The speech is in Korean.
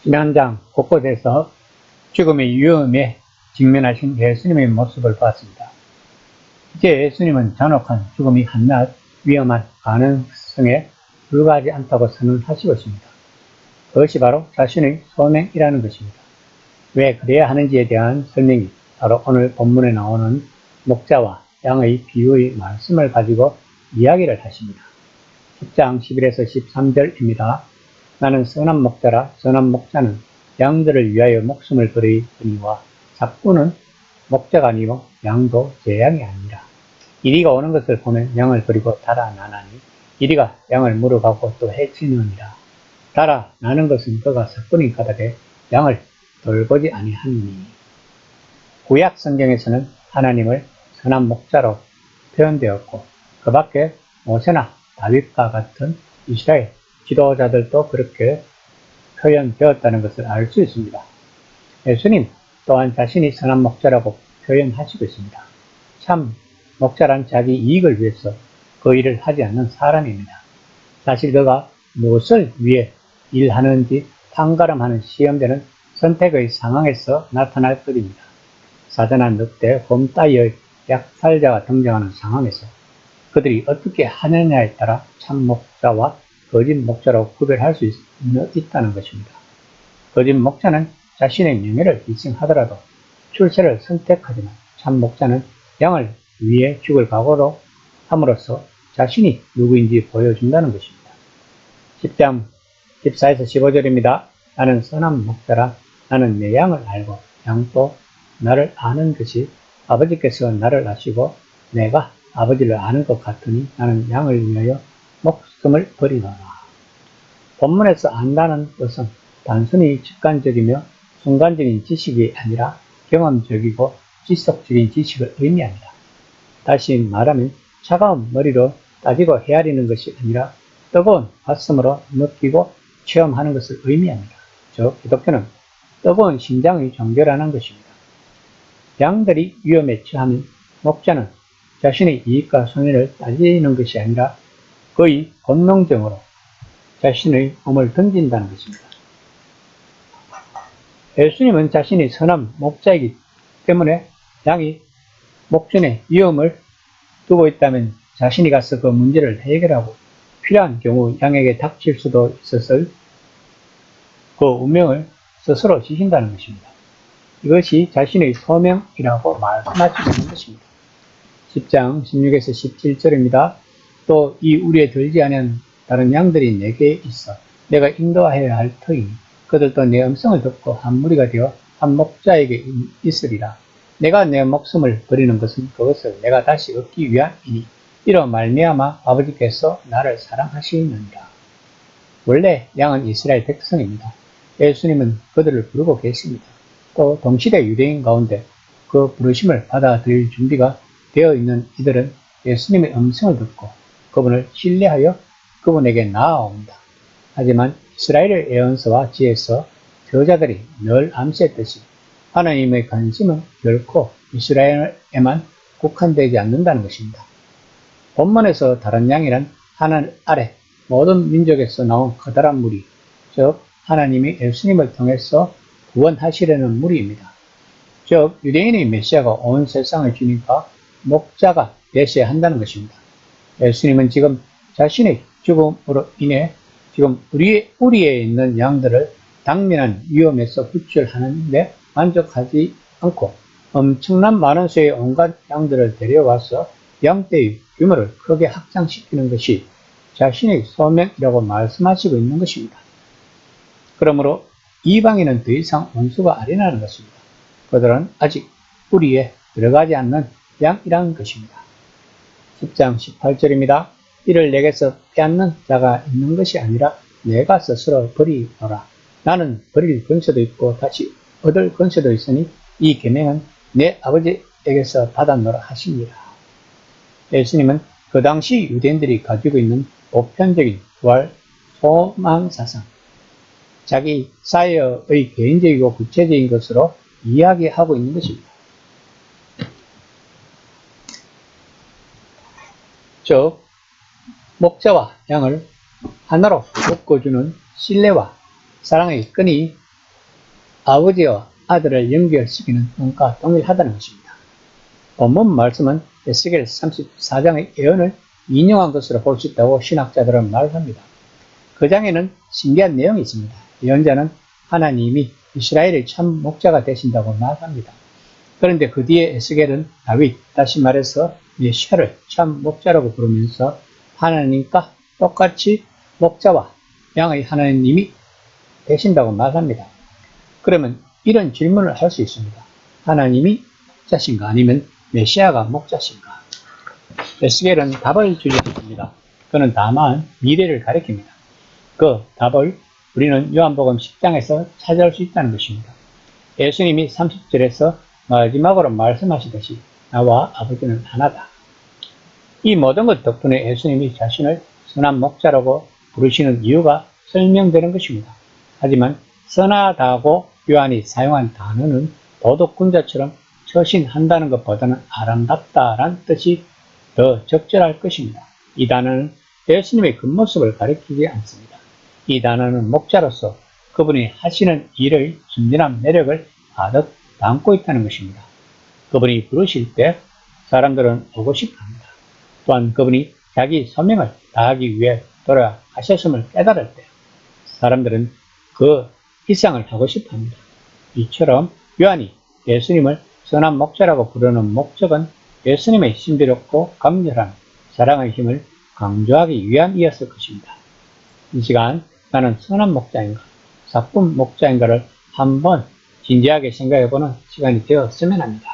현장 곳곳에서 죽음의 위험에 직면하신 예수님의 모습을 보았습니다. 이제 예수님은 잔혹한 죽음이 한낱 위험한 가능성에 불과하지 않다고 선언하시고 있습니다. 그것이 바로 자신의 소명이라는 것입니다. 왜 그래야 하는지에 대한 설명이 바로 오늘 본문에 나오는 목자와 양의 비유의 말씀을 가지고 이야기를 하십니다. 10장 11에서 13절입니다. 나는 선한 목자라. 선한 목자는 양들을 위하여 목숨을 버리거니와 잡꾼은 목자가 아니요 양도 제 양이 아니라. 이리가 오는 것을 보면 양을 버리고 달아나나니 이리가 양을 물어가고 또 해치느니라. 달아나는 것은 그가 사건이 가득해 양을 돌보지 아니하니. 구약 성경에서는 하나님을 선한 목자로 표현되었고 그 밖에 모세나 다윗과 같은 이스라엘 지도자들도 그렇게 표현되었다는 것을 알 수 있습니다. 예수님 또한 자신이 선한 목자라고 표현하시고 있습니다. 참 목자란 자기 이익을 위해서 그 일을 하지 않는 사람입니다. 사실 그가 무엇을 위해 일하는지 판가름하는 시험되는 선택의 상황에서 나타날 것입니다. 사자나 늑대, 곰 따위의 약살자가 등장하는 상황에서 그들이 어떻게 하느냐에 따라 참 목자와 거짓 목자로 구별할 수 있다는 것입니다. 거짓 목자는 자신의 명예를 희생하더라도 출세를 선택하지만 참 목자는 양을 위해 죽을 각오로 함으로써 자신이 누구인지 보여준다는 것입니다. 10장 14에서 15절입니다. 나는 선한 목자라. 나는 내 양을 알고 양도 나를 아는 것이 아버지께서 나를 아시고 내가 아버지를 아는 것 같으니 나는 양을 위하여 목숨을 버리노라. 본문에서 안다는 것은 단순히 직관적이며 순간적인 지식이 아니라 경험적이고 지속적인 지식을 의미합니다. 다시 말하면 차가운 머리로 따지고 헤아리는 것이 아니라 뜨거운 가슴으로 느끼고 체험하는 것을 의미합니다. 즉 기독교는 뜨거운 심장의 종교라는 것입니다. 양들이 위험에 처하면 목자는 자신의 이익과 손해를 따지는 것이 아니라 거의 본능적으로 자신의 몸을 던진다는 것입니다. 예수님은 자신이 선한 목자이기 때문에 양이 목전에 위험을 두고 있다면 자신이 가서 그 문제를 해결하고 필요한 경우 양에게 닥칠 수도 있었을 그 운명을 스스로 지신다는 것입니다. 이것이 자신의 소명이라고 말씀하시고 있는 것입니다. 10장 16에서 17절입니다. 또 이 우리에 들지 않은 다른 양들이 내게 있어 내가 인도하여야 할 터이니 그들도 내 음성을 듣고 한 무리가 되어 한 목자에게 있으리라. 내가 내 목숨을 버리는 것은 그것을 내가 다시 얻기 위함이니 이로 말미암아 아버지께서 나를 사랑하시느니라. 원래 양은 이스라엘 백성입니다. 예수님은 그들을 부르고 계십니다. 또 동시대 유대인 가운데 그 부르심을 받아들일 준비가 되어 있는 이들은 예수님의 음성을 듣고 그분을 신뢰하여 그분에게 나아옵니다. 하지만 이스라엘의 예언서와 지혜서 저자들이 늘 암시했듯이 하나님의 관심은 결코 이스라엘에만 국한되지 않는다는 것입니다. 본문에서 다른 양이란 하늘 아래 모든 민족에서 나온 커다란 무리, 즉 하나님이 예수님을 통해서 구원하시려는 무리입니다. 즉 유대인의 메시아가 온 세상의 주님과 목자가 되셔야 한다는 것입니다. 예수님은 지금 자신의 죽음으로 인해 지금 우리에 있는 양들을 당면한 위험에서 구출하는데 만족하지 않고 엄청난 많은 수의 온갖 양들을 데려와서 양떼의 규모를 크게 확장시키는 것이 자신의 소명이라고 말씀하시고 있는 것입니다. 그러므로 이방인은 더 이상 원수가 아니라는 것입니다. 그들은 아직 뿌리에 들어가지 않는 양이라는 것입니다. 10장 18절입니다. 이를 내게서 빼앗는 자가 있는 것이 아니라 내가 스스로 버리노라. 나는 버릴 근세도 있고 다시 얻을 근세도 있으니 이 계명은 내 아버지에게서 받았노라 하시니라. 예수님은 그 당시 유대인들이 가지고 있는 보편적인 부활 소망사상, 자기 사역의 개인적이고 구체적인 것으로 이야기하고 있는 것입니다. 즉 목자와 양을 하나로 묶어주는 신뢰와 사랑의 끈이 아버지와 아들을 연결시키는 뜻과 동일하다는 것입니다. 본문 말씀은 에스겔 34장의 예언을 인용한 것으로 볼 수 있다고 신학자들은 말합니다. 그 장에는 신기한 내용이 있습니다. 예언자는 하나님이 이스라엘의 참 목자가 되신다고 말합니다. 그런데 그 뒤에 에스겔은 다윗, 다시 말해서 메시아를 참 목자라고 부르면서 하나님과 똑같이 목자와 양의 하나님이 되신다고 말합니다. 그러면 이런 질문을 할 수 있습니다. 하나님이 목자신가 아니면 메시아가 목자신가? 에스겔은 답을 주지 않습니다. 그는 다만 미래를 가리킵니다. 그 답을 우리는 요한복음 10장에서 찾아올 수 있다는 것입니다. 예수님이 30절에서 마지막으로 말씀하시듯이 나와 아버지는 하나다. 이 모든 것 덕분에 예수님이 자신을 선한 목자라고 부르시는 이유가 설명되는 것입니다. 하지만 선하다고 요한이 사용한 단어는 도덕군자처럼 처신한다는 것보다는 아름답다란 뜻이 더 적절할 것입니다. 이 단어는 예수님의 겉모습을 가리키지 않습니다. 이 단어는 목자로서 그분이 하시는 일의 순진한 매력을 가득 담고 있다는 것입니다. 그분이 부르실 때 사람들은 오고 싶어 합니다. 또한 그분이 자기 소명을 다하기 위해 돌아가셨음을 깨달을 때 사람들은 그 이상을 하고 싶어 합니다. 이처럼 요한이 예수님을 선한 목자라고 부르는 목적은 예수님의 신비롭고 강렬한 사랑의 힘을 강조하기 위함이었을 것입니다. 이 시간 나는 선한 목자인가, 사뿐 목자인가를 한번 진지하게 생각해보는 시간이 되었으면 합니다.